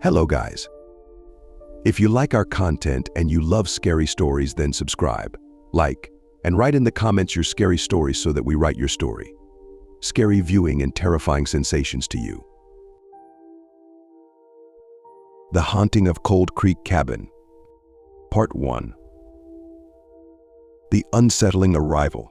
Hello guys. If you like our content and you love scary stories, then subscribe, like, and write in the comments your scary stories so that we write your story. Scary viewing and terrifying sensations to you. The Haunting of Cold Creek Cabin. Part 1. The Unsettling Arrival.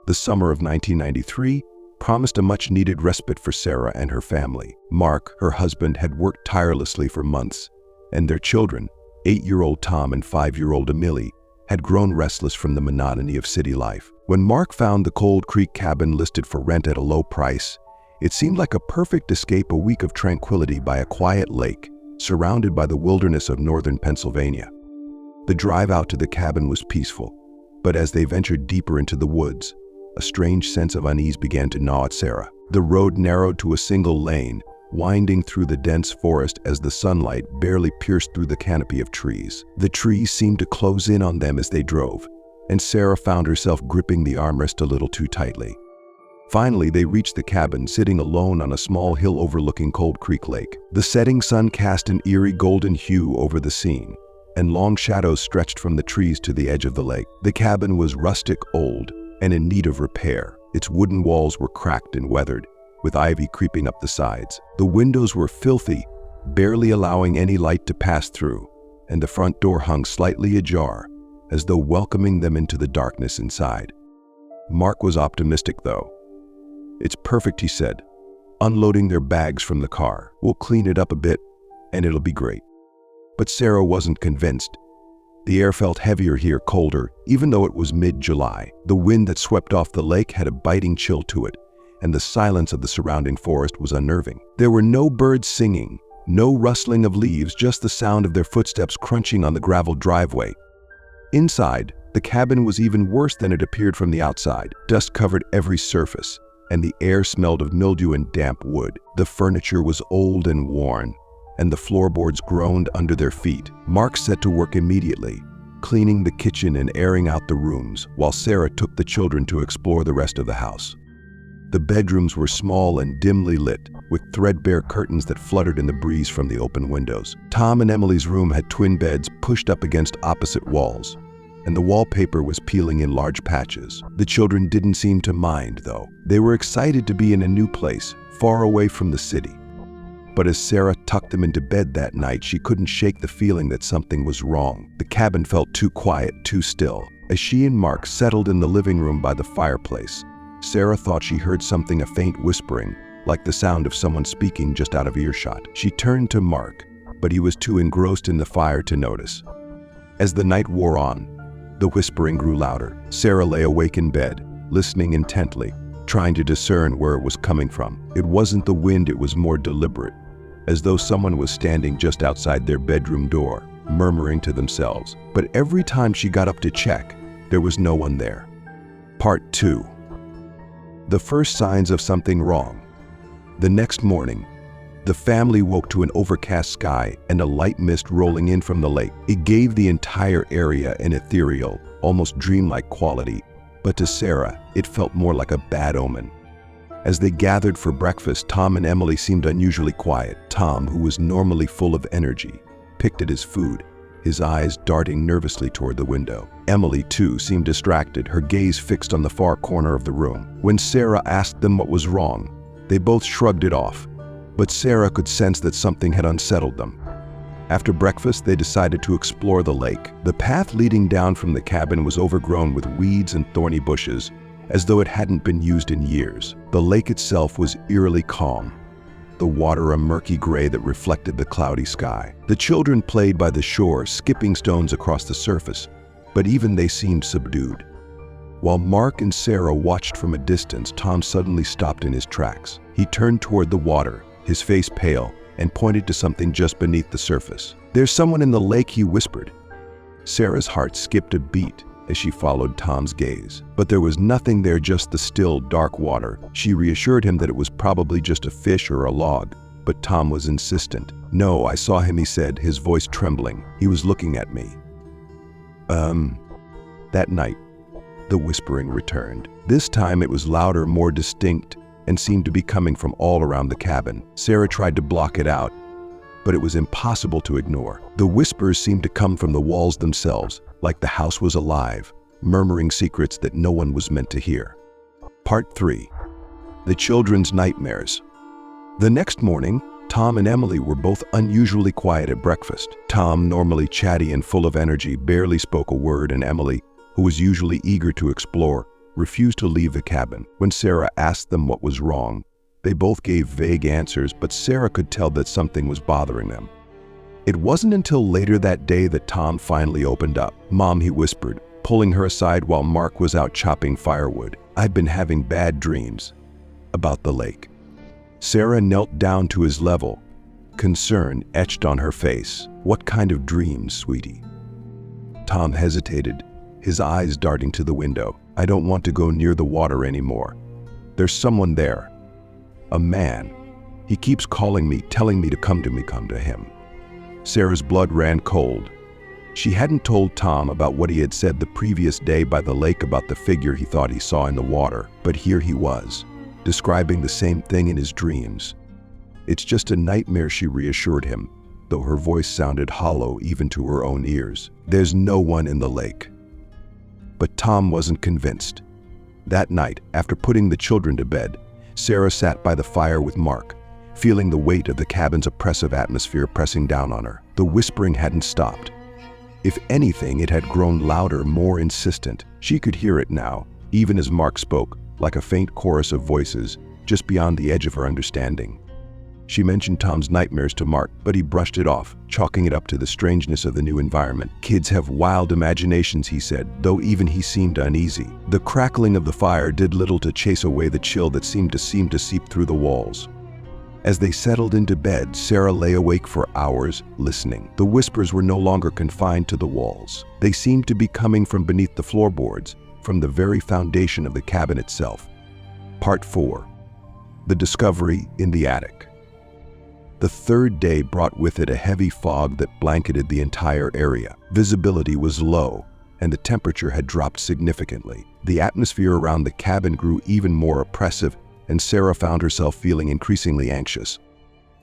The summer of 1993 promised a much-needed respite for Sarah and her family. Mark, her husband, had worked tirelessly for months, and their children, 8-year-old Tom and 5-year-old Emily, had grown restless from the monotony of city life. When Mark found the Cold Creek cabin listed for rent at a low price, it seemed like a perfect escape, a week of tranquility by a quiet lake, surrounded by the wilderness of northern Pennsylvania. The drive out to the cabin was peaceful, but as they ventured deeper into the woods, a strange sense of unease began to gnaw at Sarah. The road narrowed to a single lane, winding through the dense forest as the sunlight barely pierced through the canopy of trees. The trees seemed to close in on them as they drove, and Sarah found herself gripping the armrest a little too tightly. Finally, they reached the cabin, sitting alone on a small hill overlooking Cold Creek Lake. The setting sun cast an eerie golden hue over the scene, and long shadows stretched from the trees to the edge of the lake. The cabin was rustic, old, and in need of repair. Its wooden walls were cracked and weathered, with ivy creeping up the sides. The windows were filthy, barely allowing any light to pass through, and the front door hung slightly ajar, as though welcoming them into the darkness inside. Mark was optimistic, though. "It's perfect," he said, unloading their bags from the car. "We'll clean it up a bit, and it'll be great." But Sarah wasn't convinced. The air felt heavier here, colder, even though it was mid-July. The wind that swept off the lake had a biting chill to it, and the silence of the surrounding forest was unnerving. There were no birds singing, no rustling of leaves, just the sound of their footsteps crunching on the gravel driveway. Inside, the cabin was even worse than it appeared from the outside. Dust covered every surface, and the air smelled of mildew and damp wood. The furniture was old and worn, and the floorboards groaned under their feet. Mark set to work immediately, cleaning the kitchen and airing out the rooms, while Sarah took the children to explore the rest of the house. The bedrooms were small and dimly lit, with threadbare curtains that fluttered in the breeze from the open windows. Tom and Emily's room had twin beds pushed up against opposite walls, and the wallpaper was peeling in large patches. The children didn't seem to mind, though. They were excited to be in a new place, far away from the city. But as Sarah tucked them into bed that night, she couldn't shake the feeling that something was wrong. The cabin felt too quiet, too still. As she and Mark settled in the living room by the fireplace, Sarah thought she heard something, a faint whispering, like the sound of someone speaking just out of earshot. She turned to Mark, but he was too engrossed in the fire to notice. As the night wore on, the whispering grew louder. Sarah lay awake in bed, listening intently, trying to discern where it was coming from. It wasn't the wind, it was more deliberate, as though someone was standing just outside their bedroom door, murmuring to themselves. But every time she got up to check, there was no one there. Part 2. The first signs of something wrong. The next morning, the family woke to an overcast sky and a light mist rolling in from the lake. It gave the entire area an ethereal, almost dreamlike quality, but to Sarah, it felt more like a bad omen. As they gathered for breakfast, Tom and Emily seemed unusually quiet. Tom, who was normally full of energy, picked at his food, his eyes darting nervously toward the window. Emily, too, seemed distracted, her gaze fixed on the far corner of the room. When Sarah asked them what was wrong, they both shrugged it off, but Sarah could sense that something had unsettled them. After breakfast, they decided to explore the lake. The path leading down from the cabin was overgrown with weeds and thorny bushes, as though it hadn't been used in years. The lake itself was eerily calm, the water a murky gray that reflected the cloudy sky. The children played by the shore, skipping stones across the surface, but even they seemed subdued. While Mark and Sarah watched from a distance, Tom suddenly stopped in his tracks. He turned toward the water, his face pale, and pointed to something just beneath the surface. "There's someone in the lake," he whispered. Sarah's heart skipped a beat as she followed Tom's gaze. But there was nothing there, just the still, dark water. She reassured him that it was probably just a fish or a log, but Tom was insistent. "No, I saw him," he said, his voice trembling. "He was looking at me." That night, the whispering returned. This time it was louder, more distinct, and seemed to be coming from all around the cabin. Sarah tried to block it out, but it was impossible to ignore. The whispers seemed to come from the walls themselves, like the house was alive, murmuring secrets that no one was meant to hear. Part 3. The Children's Nightmares. The next morning, Tom and Emily were both unusually quiet at breakfast. Tom, normally chatty and full of energy, barely spoke a word, and Emily, who was usually eager to explore, refused to leave the cabin. When Sarah asked them what was wrong, they both gave vague answers, but Sarah could tell that something was bothering them. It wasn't until later that day that Tom finally opened up. "Mom," he whispered, pulling her aside while Mark was out chopping firewood. "I've been having bad dreams about the lake." Sarah knelt down to his level, concern etched on her face. "What kind of dreams, sweetie?" Tom hesitated, his eyes darting to the window. "I don't want to go near the water anymore. There's someone there. A man. He keeps calling me, telling me to come to him." Sarah's blood ran cold. She hadn't told Tom about what he had said the previous day by the lake about the figure he thought he saw in the water, but here he was, describing the same thing in his dreams. "It's just a nightmare," she reassured him, though her voice sounded hollow even to her own ears. "There's no one in the lake." But Tom wasn't convinced. That night, after putting the children to bed, Sarah sat by the fire with Mark, feeling the weight of the cabin's oppressive atmosphere pressing down on her. The whispering hadn't stopped. If anything, it had grown louder, more insistent. She could hear it now, even as Mark spoke, like a faint chorus of voices, just beyond the edge of her understanding. She mentioned Tom's nightmares to Mark, but he brushed it off, chalking it up to the strangeness of the new environment. "Kids have wild imaginations," he said, though even he seemed uneasy. The crackling of the fire did little to chase away the chill that seemed to seep through the walls. As they settled into bed, Sarah lay awake for hours, listening. The whispers were no longer confined to the walls. They seemed to be coming from beneath the floorboards, from the very foundation of the cabin itself. Part 4. The Discovery in the Attic. The third day brought with it a heavy fog that blanketed the entire area. Visibility was low, and the temperature had dropped significantly. The atmosphere around the cabin grew even more oppressive, and Sarah found herself feeling increasingly anxious.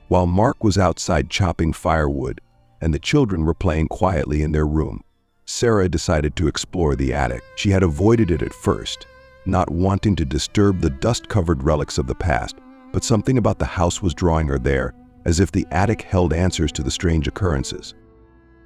While Mark was outside chopping firewood, and the children were playing quietly in their room, Sarah decided to explore the attic. She had avoided it at first, not wanting to disturb the dust-covered relics of the past, but something about the house was drawing her there, as if the attic held answers to the strange occurrences.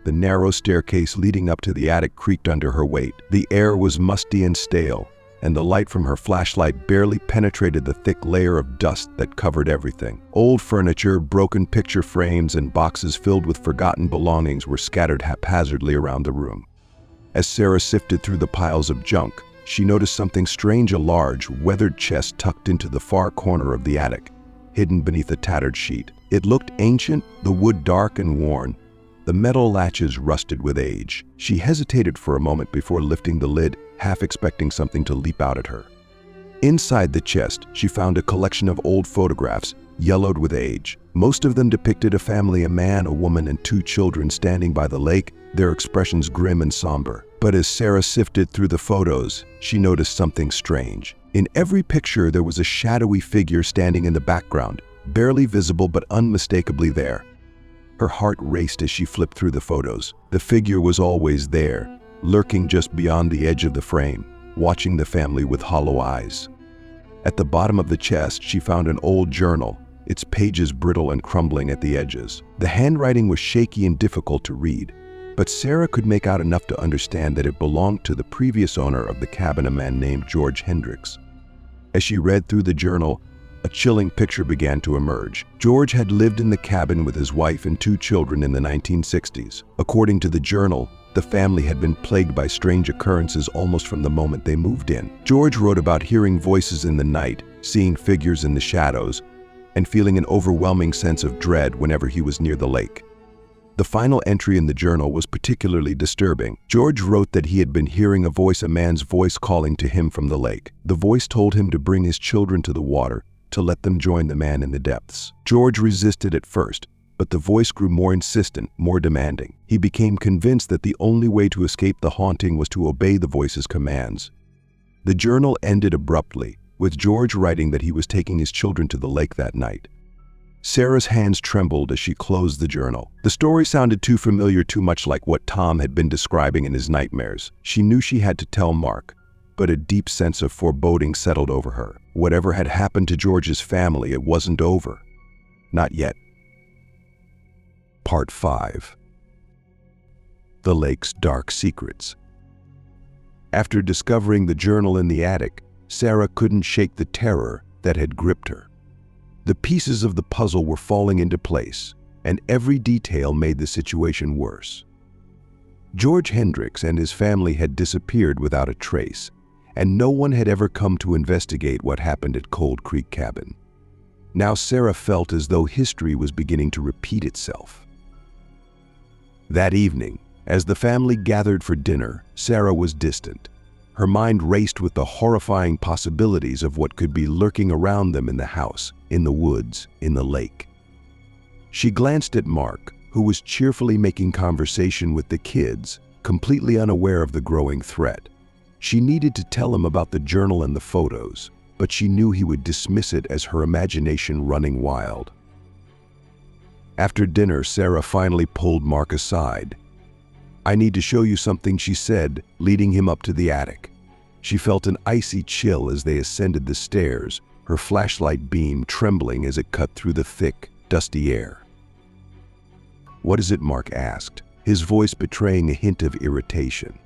The narrow staircase leading up to the attic creaked under her weight. The air was musty and stale, and the light from her flashlight barely penetrated the thick layer of dust that covered everything. Old furniture, broken picture frames, and boxes filled with forgotten belongings were scattered haphazardly around the room. As Sarah sifted through the piles of junk, she noticed something strange: a large, weathered chest tucked into the far corner of the attic, hidden beneath a tattered sheet. It looked ancient, the wood dark and worn, the metal latches rusted with age. She hesitated for a moment before lifting the lid, half expecting something to leap out at her. Inside the chest, she found a collection of old photographs, yellowed with age. Most of them depicted a family, a man, a woman, and 2 children standing by the lake, their expressions grim and somber. But as Sarah sifted through the photos, she noticed something strange. In every picture, there was a shadowy figure standing in the background, barely visible but unmistakably there. Her heart raced as she flipped through the photos. The figure was always there, lurking just beyond the edge of the frame, watching the family with hollow eyes. At the bottom of the chest, she found an old journal, its pages brittle and crumbling at the edges. The handwriting was shaky and difficult to read, but Sarah could make out enough to understand that it belonged to the previous owner of the cabin, a man named George Hendricks. As she read through the journal, a chilling picture began to emerge. George had lived in the cabin with his wife and 2 children in the 1960s. According to the journal, the family had been plagued by strange occurrences almost from the moment they moved in. George wrote about hearing voices in the night, seeing figures in the shadows, and feeling an overwhelming sense of dread whenever he was near the lake. The final entry in the journal was particularly disturbing. George wrote that he had been hearing a man's voice calling to him from the lake. The voice told him to bring his children to the water, to let them join the man in the depths. George resisted at first, but the voice grew more insistent, more demanding. He became convinced that the only way to escape the haunting was to obey the voice's commands. The journal ended abruptly, with George writing that he was taking his children to the lake that night. Sarah's hands trembled as she closed the journal. The story sounded too familiar, too much like what Tom had been describing in his nightmares. She knew she had to tell Mark, but a deep sense of foreboding settled over her. Whatever had happened to George's family, it wasn't over. Not yet. Part 5. Thelaks' Dark Secrets. After discovering the journal in the attic, Sarah couldn't shake the terror that had gripped her. The pieces of the puzzle were falling into place, and every detail made the situation worse. George Hendricks and his family had disappeared without a trace, and no one had ever come to investigate what happened at Cold Creek Cabin. Now Sarah felt as though history was beginning to repeat itself. That evening, as the family gathered for dinner, Sarah was distant. Her mind raced with the horrifying possibilities of what could be lurking around them in the house, in the woods, in the lake. She glanced at Mark, who was cheerfully making conversation with the kids, completely unaware of the growing threat. She needed to tell him about the journal and the photos, but she knew he would dismiss it as her imagination running wild. After dinner, Sarah finally pulled Mark aside. "I need to show you something," she said, leading him up to the attic. She felt an icy chill as they ascended the stairs, her flashlight beam trembling as it cut through the thick, dusty air. "What is it?" Mark asked, his voice betraying a hint of irritation.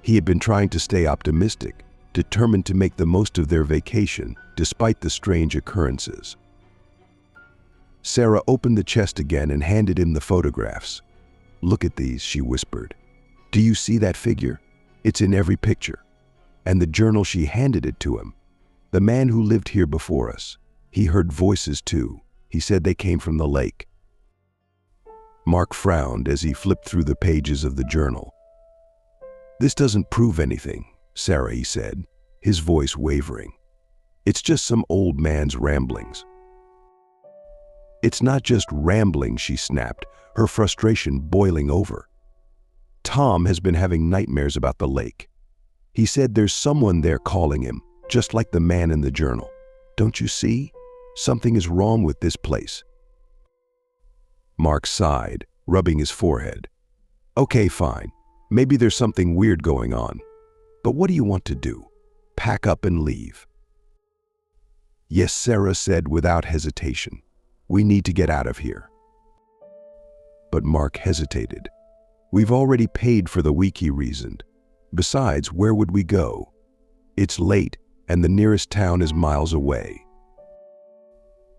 He had been trying to stay optimistic, determined to make the most of their vacation, despite the strange occurrences. Sarah opened the chest again and handed him the photographs. "Look at these," she whispered. "Do you see that figure? It's in every picture." And the journal, she handed it to him. "The man who lived here before us. He heard voices too. He said they came from the lake." Mark frowned as he flipped through the pages of the journal. "This doesn't prove anything, Sarah," he said, his voice wavering. "It's just some old man's ramblings." "It's not just rambling," she snapped, her frustration boiling over. "Tom has been having nightmares about the lake. He said there's someone there calling him, just like the man in the journal. Don't you see? Something is wrong with this place." Mark sighed, rubbing his forehead. "Okay, fine. Maybe there's something weird going on. But what do you want to do? Pack up and leave?" "Yes," Sarah said without hesitation. "We need to get out of here." But Mark hesitated. "We've already paid for the week," he reasoned. "Besides, where would we go? It's late, and the nearest town is miles away."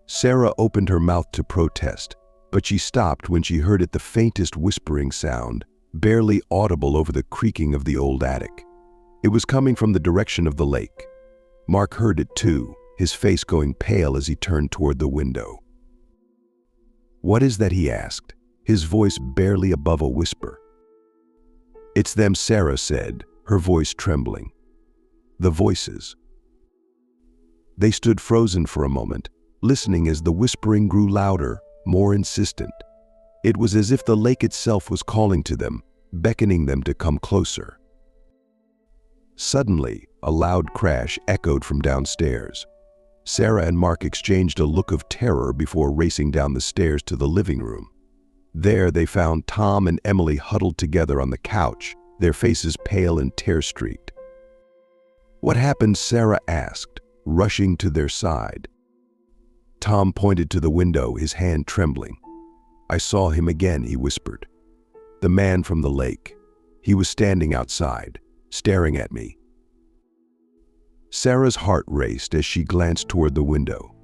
Sarah opened her mouth to protest, but she stopped when she heard the faintest whispering sound, barely audible over the creaking of the old attic. It was coming from the direction of the lake. Mark heard it too, his face going pale as he turned toward the window. "What is that?" he asked, his voice barely above a whisper. "It's them," Sarah said, her voice trembling. "The voices." They stood frozen for a moment, listening as the whispering grew louder, more insistent. It was as if the lake itself was calling to them, beckoning them to come closer. Suddenly, a loud crash echoed from downstairs. Sarah and Mark exchanged a look of terror before racing down the stairs to the living room. There they found Tom and Emily huddled together on the couch, their faces pale and tear-streaked. "What happened?" Sarah asked, rushing to their side. Tom pointed to the window, his hand trembling. "I saw him again," he whispered. "The man from the lake. He was standing outside, staring at me." Sarah's heart raced as she glanced toward the window.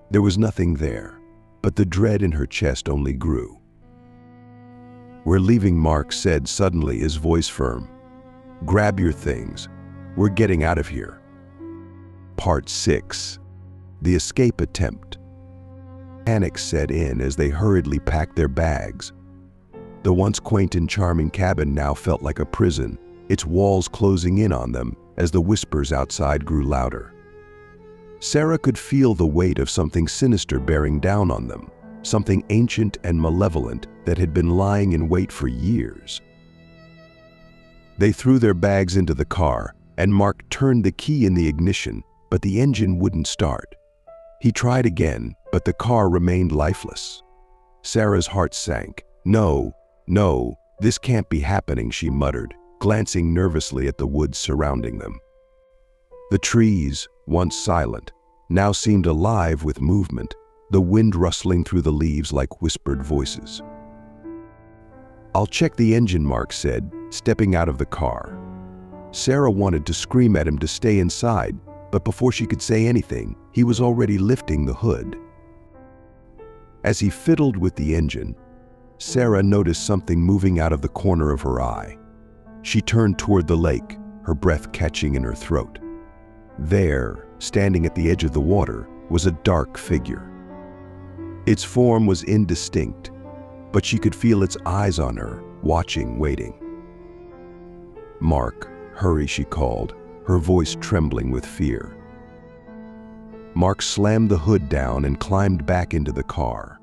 There was nothing there, but the dread in her chest only grew. "We're leaving," Mark said suddenly, his voice firm. "Grab your things. We're getting out of here." Part 6. The Escape Attempt. Panic set in as they hurriedly packed their bags. The once quaint and charming cabin now felt like a prison, its walls closing in on them as the whispers outside grew louder. Sarah could feel the weight of something sinister bearing down on them, something ancient and malevolent that had been lying in wait for years. They threw their bags into the car, and Mark turned the key in the ignition, but the engine wouldn't start. He tried again, but the car remained lifeless. Sarah's heart sank. No, no, this can't be happening, she muttered, glancing nervously at the woods surrounding them. The trees, once silent, now seemed alive with movement, the wind rustling through the leaves like whispered voices. "I'll check the engine," Mark said, stepping out of the car. Sarah wanted to scream at him to stay inside, but before she could say anything, he was already lifting the hood. As he fiddled with the engine, Sarah noticed something moving out of the corner of her eye. She turned toward the lake, her breath catching in her throat. There, standing at the edge of the water, was a dark figure. Its form was indistinct, but she could feel its eyes on her, watching, waiting. "Mark, hurry," she called, her voice trembling with fear. Mark slammed the hood down and climbed back into the car.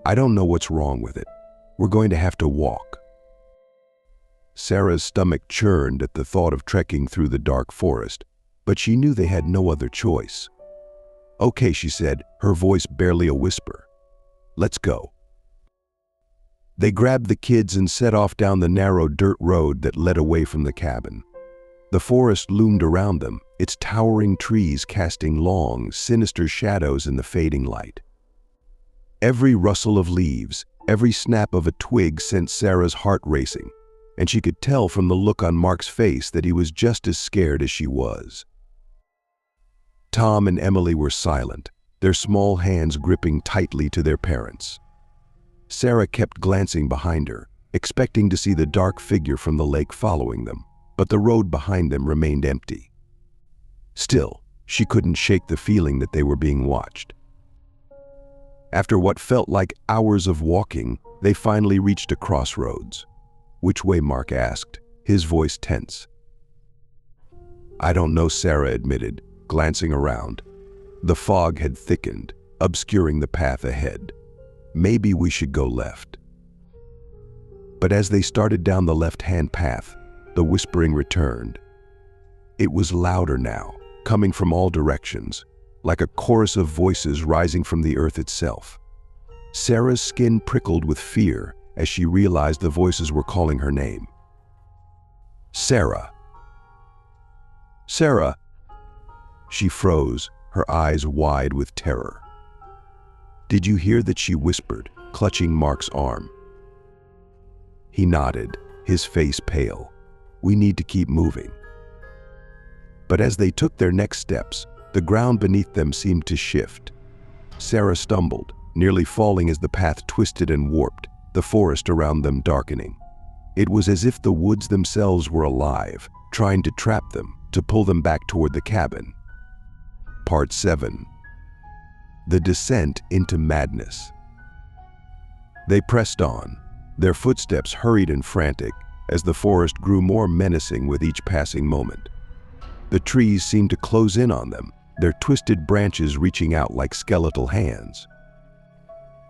"I don't know what's wrong with it. We're going to have to walk." Sarah's stomach churned at the thought of trekking through the dark forest, but she knew they had no other choice. "Okay," she said, her voice barely a whisper. "Let's go." They grabbed the kids and set off down the narrow dirt road that led away from the cabin. The forest loomed around them, its towering trees casting long, sinister shadows in the fading light. Every rustle of leaves, every snap of a twig sent Sarah's heart racing, and she could tell from the look on Mark's face that he was just as scared as she was. Tom and Emily were silent, their small hands gripping tightly to their parents. Sarah kept glancing behind her, expecting to see the dark figure from the lake following them, but the road behind them remained empty. Still, she couldn't shake the feeling that they were being watched. After what felt like hours of walking, they finally reached a crossroads. "Which way?" Mark asked, his voice tense. "I don't know," Sarah admitted, glancing around. The fog had thickened, obscuring the path ahead. "Maybe we should go left." But as they started down the left-hand path, the whispering returned. It was louder now, coming from all directions, like a chorus of voices rising from the earth itself. Sarah's skin prickled with fear as she realized the voices were calling her name. "Sarah! Sarah!" She froze, her eyes wide with terror. "Did you hear that?" she whispered, clutching Mark's arm. He nodded, his face pale. "We need to keep moving." But as they took their next steps, the ground beneath them seemed to shift. Sarah stumbled, nearly falling as the path twisted and warped, the forest around them darkening. It was as if the woods themselves were alive, trying to trap them, to pull them back toward the cabin. Part 7. The Descent into Madness. They pressed on, their footsteps hurried and frantic, as the forest grew more menacing with each passing moment. The trees seemed to close in on them, their twisted branches reaching out like skeletal hands.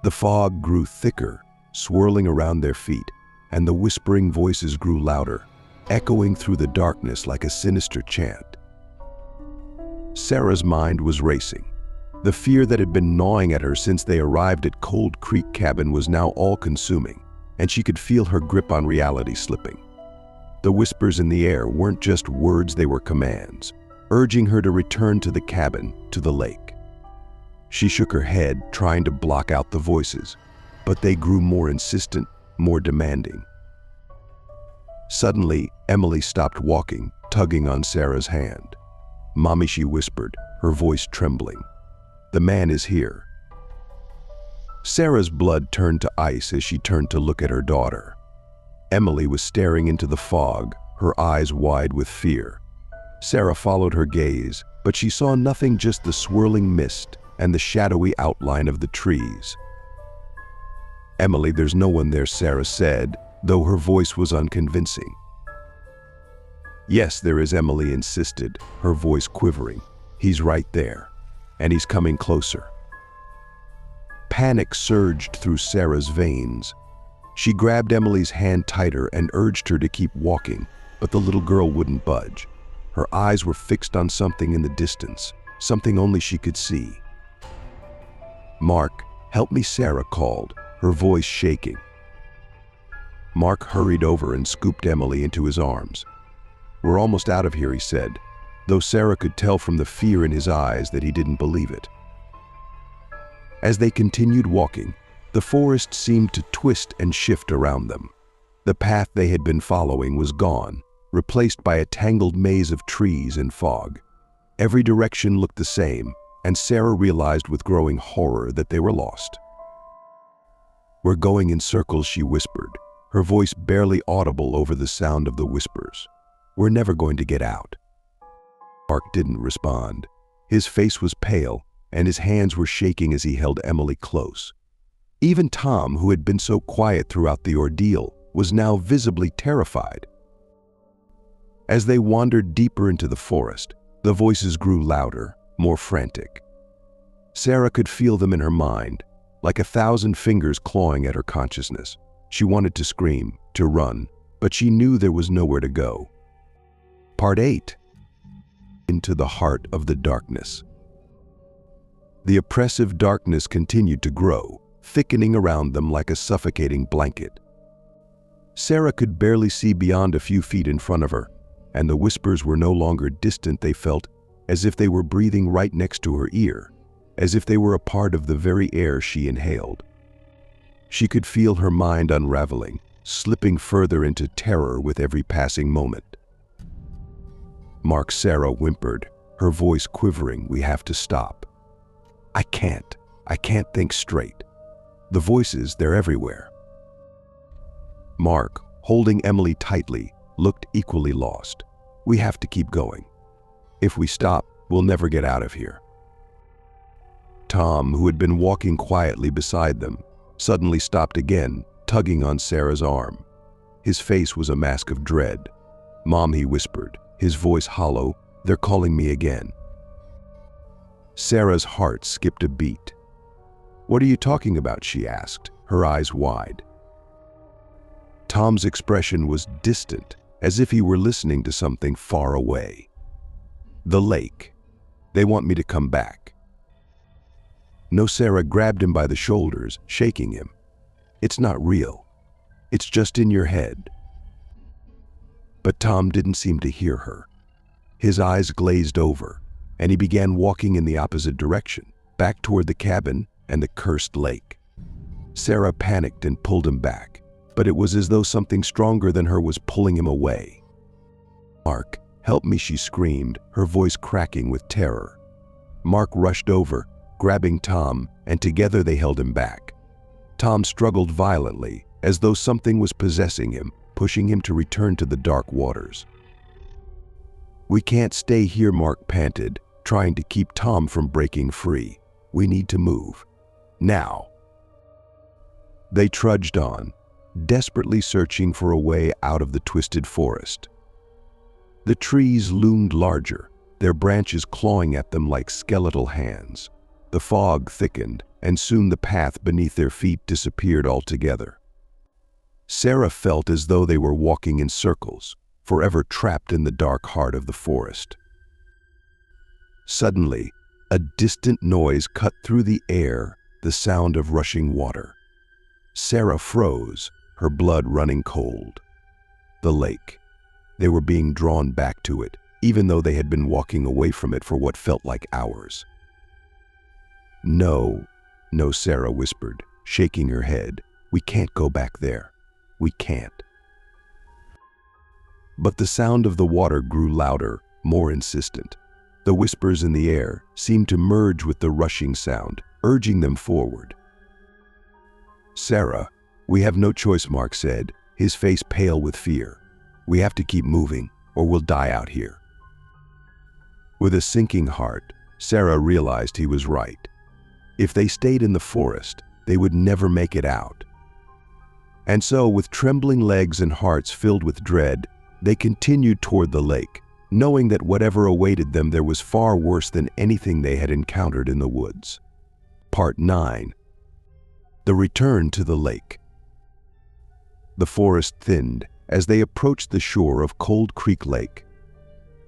The fog grew thicker, swirling around their feet, and the whispering voices grew louder, echoing through the darkness like a sinister chant. Sarah's mind was racing. The fear that had been gnawing at her since they arrived at Cold Creek Cabin was now all-consuming, and she could feel her grip on reality slipping. The whispers in the air weren't just words, they were commands, urging her to return to the cabin, to the lake. She shook her head, trying to block out the voices, but they grew more insistent, more demanding. Suddenly, Emily stopped walking, tugging on Sarah's hand. "Mommy," she whispered, her voice trembling. "The man is here." Sarah's blood turned to ice as she turned to look at her daughter. Emily was staring into the fog, her eyes wide with fear. Sarah followed her gaze, but she saw nothing, just the swirling mist and the shadowy outline of the trees. "Emily, there's no one there," Sarah said, though her voice was unconvincing. "Yes, there is," Emily insisted, her voice quivering. "He's right there, and he's coming closer." Panic surged through Sarah's veins. She grabbed Emily's hand tighter and urged her to keep walking, but the little girl wouldn't budge. Her eyes were fixed on something in the distance, something only she could see. "Mark, help me," Sarah called, her voice shaking. Mark hurried over and scooped Emily into his arms. "We're almost out of here," he said, though Sarah could tell from the fear in his eyes that he didn't believe it. As they continued walking, the forest seemed to twist and shift around them. The path they had been following was gone, replaced by a tangled maze of trees and fog. Every direction looked the same, and Sarah realized with growing horror that they were lost. "We're going in circles," she whispered, her voice barely audible over the sound of the whispers. "We're never going to get out." Mark didn't respond. His face was pale, and his hands were shaking as he held Emily close. Even Tom, who had been so quiet throughout the ordeal, was now visibly terrified. As they wandered deeper into the forest, the voices grew louder, more frantic. Sarah could feel them in her mind, like 1,000 fingers clawing at her consciousness. She wanted to scream, to run, but she knew there was nowhere to go. Part 8. Into the heart of the darkness. The oppressive darkness continued to grow, thickening around them like a suffocating blanket. Sarah could barely see beyond a few feet in front of her, and the whispers were no longer distant. They felt as if they were breathing right next to her ear, as if they were a part of the very air she inhaled. She could feel her mind unraveling, slipping further into terror with every passing moment. "Mark," Sarah whimpered, her voice quivering, "we have to stop." I can't think straight. The voices, they're everywhere." Mark, holding Emily tightly, looked equally lost. "We have to keep going. If we stop, we'll never get out of here." Tom, who had been walking quietly beside them, suddenly stopped again, tugging on Sarah's arm. His face was a mask of dread. "Mom," he whispered, his voice hollow, "they're calling me again." Sarah's heart skipped a beat. "What are you talking about?" she asked, her eyes wide. Tom's expression was distant, as if he were listening to something far away. "The lake. They want me to come back." No, Sarah grabbed him by the shoulders, shaking him. "It's not real. It's just in your head." But Tom didn't seem to hear her. His eyes glazed over, and he began walking in the opposite direction, back toward the cabin and the cursed lake. Sarah panicked and pulled him back, but it was as though something stronger than her was pulling him away. "Mark, help me," she screamed, her voice cracking with terror. Mark rushed over, grabbing Tom, and together they held him back. Tom struggled violently, as though something was possessing him, pushing him to return to the dark waters. "We can't stay here," Mark panted, trying to keep Tom from breaking free. "We need to move. Now." They trudged on, desperately searching for a way out of the twisted forest. The trees loomed larger, their branches clawing at them like skeletal hands. The fog thickened, and soon the path beneath their feet disappeared altogether. Sarah felt as though they were walking in circles, forever trapped in the dark heart of the forest. Suddenly, a distant noise cut through the air, the sound of rushing water. Sarah froze, her blood running cold. The lake. They were being drawn back to it, even though they had been walking away from it for what felt like hours. "No, no," Sarah whispered, shaking her head. "We can't go back there. We can't." But the sound of the water grew louder, more insistent. The whispers in the air seemed to merge with the rushing sound, urging them forward. "Sarah, we have no choice," Mark said, his face pale with fear. "We have to keep moving, or we'll die out here." With a sinking heart, Sarah realized he was right. If they stayed in the forest, they would never make it out. And so, with trembling legs and hearts filled with dread, they continued toward the lake, knowing that whatever awaited them there was far worse than anything they had encountered in the woods. Part 9. The return to the lake. The forest thinned as they approached the shore of Cold Creek Lake.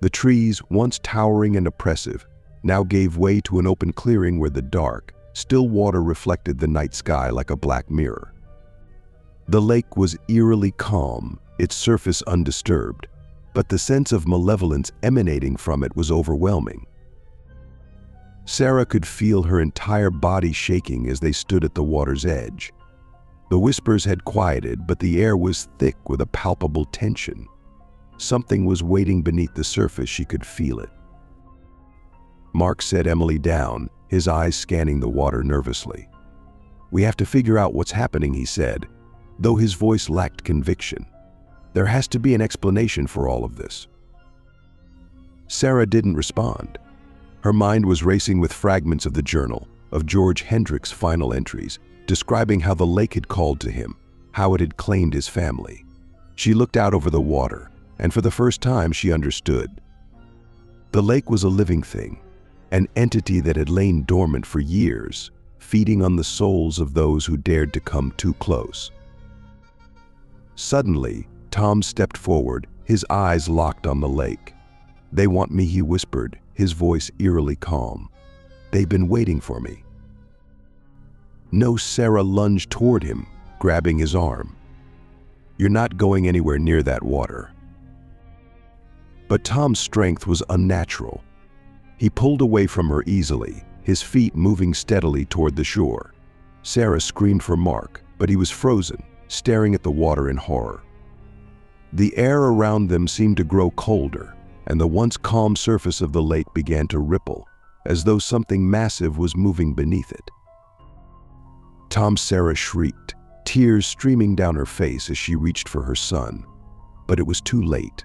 The trees, once towering and oppressive, now gave way to an open clearing where the dark, Still water reflected the night sky like a black mirror. The lake was eerily calm, its surface undisturbed, but the sense of malevolence emanating from it was overwhelming. Sarah could feel her entire body shaking as they stood at the water's edge. The whispers had quieted, but the air was thick with a palpable tension. Something was waiting beneath the surface, she could feel it. Mark set Emily down, his eyes scanning the water nervously. "We have to figure out what's happening," he said, though his voice lacked conviction. "There has to be an explanation for all of this." Sarah didn't respond. Her mind was racing with fragments of the journal, of George Hendrick's final entries, describing how the lake had called to him, how it had claimed his family. She looked out over the water, and for the first time she understood. The lake was a living thing, an entity that had lain dormant for years, feeding on the souls of those who dared to come too close. Suddenly, Tom stepped forward, his eyes locked on the lake. "They want me," he whispered, his voice eerily calm. "They've been waiting for me." No, Sarah lunged toward him, grabbing his arm. "You're not going anywhere near that water." But Tom's strength was unnatural. He pulled away from her easily, his feet moving steadily toward the shore. Sarah screamed for Mark, but he was frozen, staring at the water in horror. The air around them seemed to grow colder, and the once calm surface of the lake began to ripple, as though something massive was moving beneath it. Sarah shrieked, tears streaming down her face as she reached for her son. But it was too late.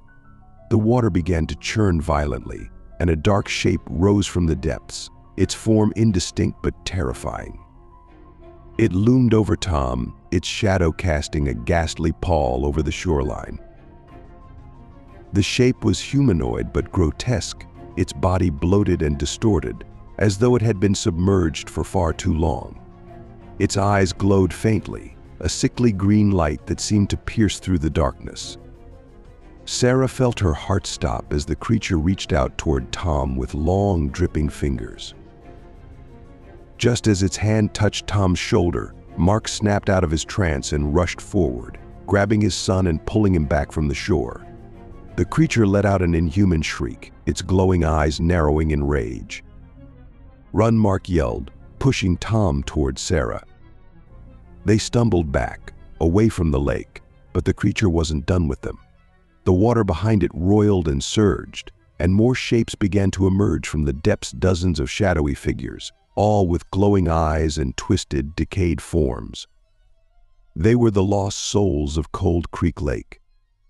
The water began to churn violently, and a dark shape rose from the depths, its form indistinct but terrifying. It loomed over Tom, its shadow casting a ghastly pall over the shoreline. The shape was humanoid but grotesque, its body bloated and distorted, as though it had been submerged for far too long. Its eyes glowed faintly, a sickly green light that seemed to pierce through the darkness. Sarah felt her heart stop as the creature reached out toward Tom with long, dripping fingers. Just as its hand touched Tom's shoulder, Mark snapped out of his trance and rushed forward, grabbing his son and pulling him back from the shore. The creature let out an inhuman shriek, its glowing eyes narrowing in rage. "Run!" Mark yelled, pushing Tom toward Sarah. They stumbled back, away from the lake, but the creature wasn't done with them. The water behind it roiled and surged, and more shapes began to emerge from the depths, dozens of shadowy figures, all with glowing eyes and twisted, decayed forms. They were the lost souls of Cold Creek Lake,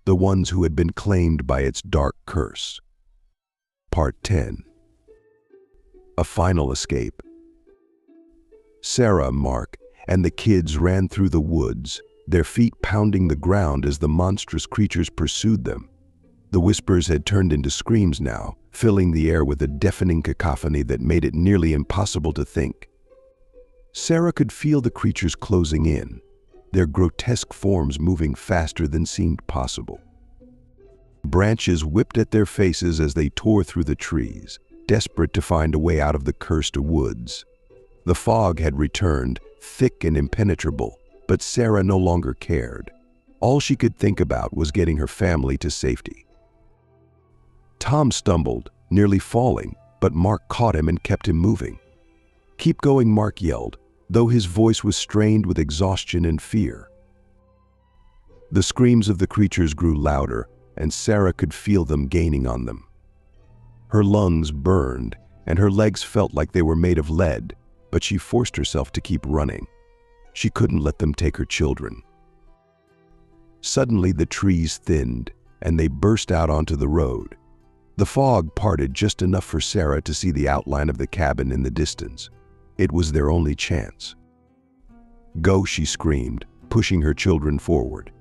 the ones who had been claimed by its dark curse. Part 10. A final escape. Sarah, Mark, and the kids ran through the woods, their feet pounding the ground as the monstrous creatures pursued them. The whispers had turned into screams now, filling the air with a deafening cacophony that made it nearly impossible to think. Sarah could feel the creatures closing in, their grotesque forms moving faster than seemed possible. Branches whipped at their faces as they tore through the trees, desperate to find a way out of the cursed woods. The fog had returned, thick and impenetrable, but Sarah no longer cared. All she could think about was getting her family to safety. Tom stumbled, nearly falling, but Mark caught him and kept him moving. "Keep going," Mark yelled, though his voice was strained with exhaustion and fear. The screams of the creatures grew louder, and Sarah could feel them gaining on them. Her lungs burned, and her legs felt like they were made of lead, but she forced herself to keep running. She couldn't let them take her children. Suddenly the trees thinned, and they burst out onto the road. The fog parted just enough for Sarah to see the outline of the cabin in the distance. It was their only chance. "Go!" she screamed, pushing her children forward.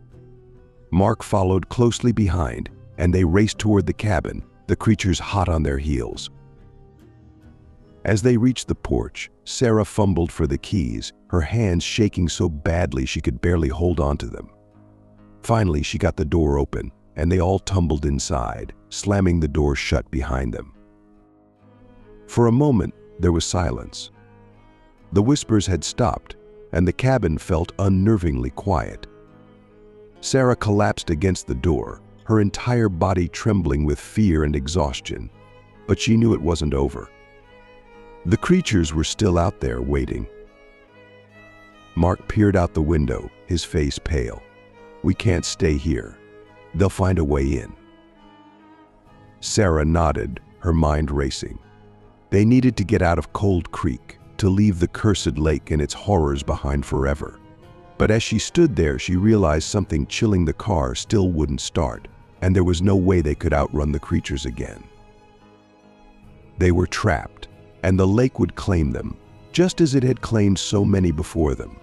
Mark followed closely behind, and they raced toward the cabin, the creatures hot on their heels. As they reached the porch, Sarah fumbled for the keys, her hands shaking so badly she could barely hold on to them. Finally, she got the door open, and they all tumbled inside, slamming the door shut behind them. For a moment, there was silence. The whispers had stopped, and the cabin felt unnervingly quiet. Sarah collapsed against the door, her entire body trembling with fear and exhaustion. But she knew it wasn't over. The creatures were still out there waiting. Mark peered out the window, his face pale. "We can't stay here. They'll find a way in." Sarah nodded, her mind racing. They needed to get out of Cold Creek, to leave the cursed lake and its horrors behind forever. But as she stood there, she realized something chilling the car still wouldn't start, and there was no way they could outrun the creatures again. They were trapped, and the lake would claim them, just as it had claimed so many before them.